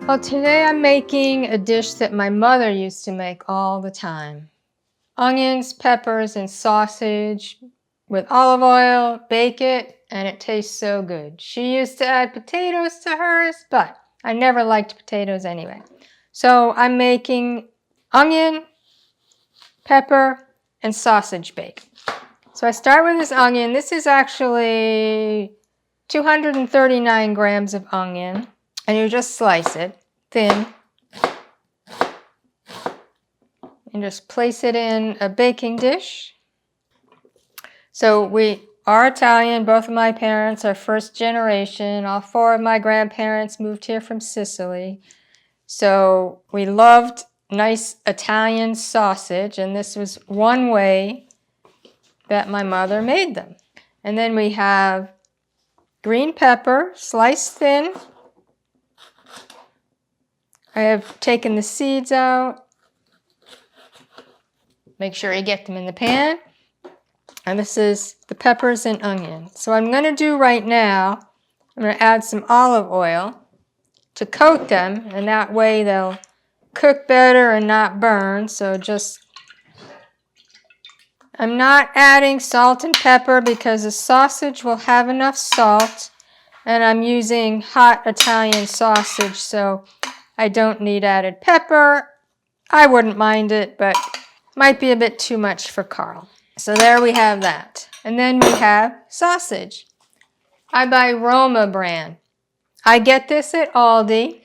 Well, today I'm making a dish that my mother used to make all the time. Onions, peppers, and sausage with olive oil, bake it, and it tastes so good. She used to add potatoes to hers, but I never liked potatoes anyway. So I'm making onion, pepper, and sausage bake. So I start with this onion. This is actually 239 grams of onion, and you just slice it thin and just place it in a baking dish. So we are Italian. Both of my parents are first generation. All four of my grandparents moved here from Sicily. So we loved nice Italian sausage, and this was one way that my mother made them. And then we have green pepper, sliced thin. I have taken the seeds out. Make sure you get them in the pan. And this is the peppers and onion. So what I'm going to do right now, I'm going to add some olive oil to coat them, and that way they'll cook better and not burn. So I'm not adding salt and pepper because the sausage will have enough salt, and I'm using hot Italian sausage, so I don't need added pepper. I wouldn't mind it, but might be a bit too much for Carl. So there we have that. And then we have sausage. I buy Roma brand. I get this at Aldi.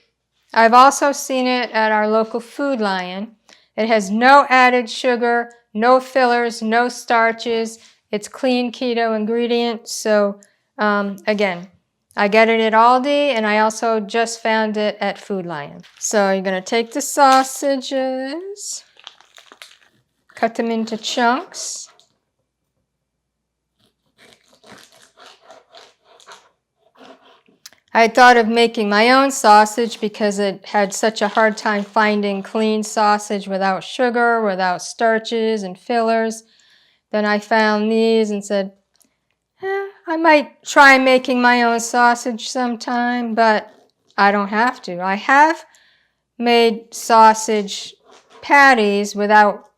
I've also seen it at our local Food Lion. It has no added sugar, no fillers, no starches. It's clean keto ingredients. So again, I get it at Aldi, and I also just found it at Food Lion. So you're going to take the sausages, cut them into chunks. I thought of making my own sausage because it had such a hard time finding clean sausage without sugar, without starches and fillers. Then I found these and said, I might try making my own sausage sometime, but I don't have to. I have made sausage patties without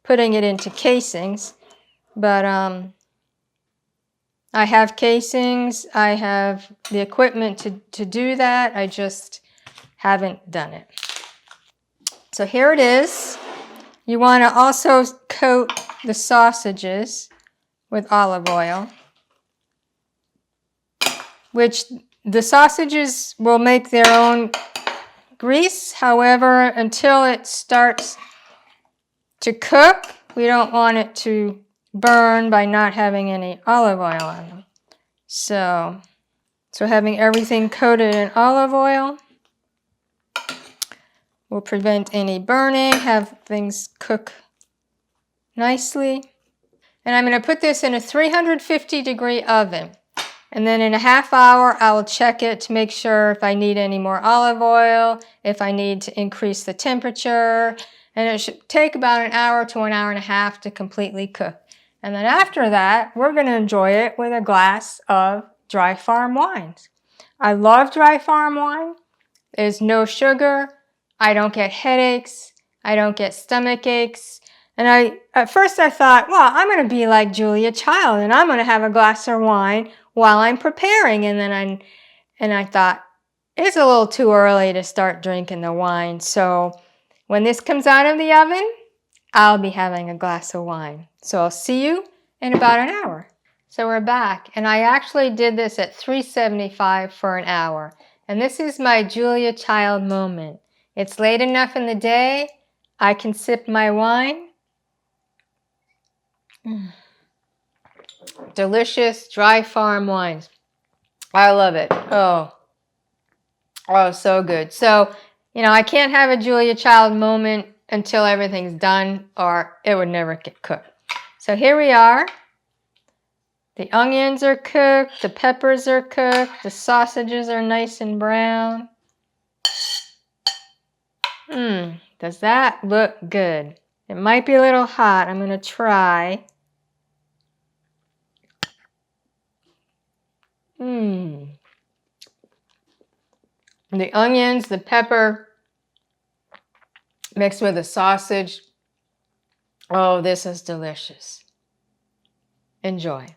putting it into casings, but I have casings, I have the equipment to do that, I just haven't done it. So here it is. You want to also coat the sausages with olive oil, which the sausages will make their own grease. However, until it starts to cook, we don't want it to burn by not having any olive oil on them. So having everything coated in olive oil will prevent any burning, have things cook nicely. And I'm going to put this in a 350-degree oven. And then in a half hour, I will check it to make sure if I need any more olive oil, if I need to increase the temperature. And it should take about an hour to an hour and a half to completely cook. And then after that, we're going to enjoy it with a glass of dry farm wines. I love dry farm wine. There's no sugar. I don't get headaches. I don't get stomach aches. And at first I thought, well, I'm going to be like Julia Child, and I'm going to have a glass of wine while I'm preparing. And then I thought, it's a little too early to start drinking the wine. So when this comes out of the oven, I'll be having a glass of wine. So I'll see you in about an hour. So we're back, and I actually did this at 375 for an hour. And this is my Julia Child moment. It's late enough in the day, I can sip my wine. Delicious dry farm wines. I love it. Oh, so good. So, I can't have a Julia Child moment until everything's done, or it would never get cooked. So here we are. The onions are cooked, the peppers are cooked, the sausages are nice and brown. Does that look good? It might be a little hot. I'm going to try. The onions, the pepper, mixed with the sausage. Oh, this is delicious. Enjoy.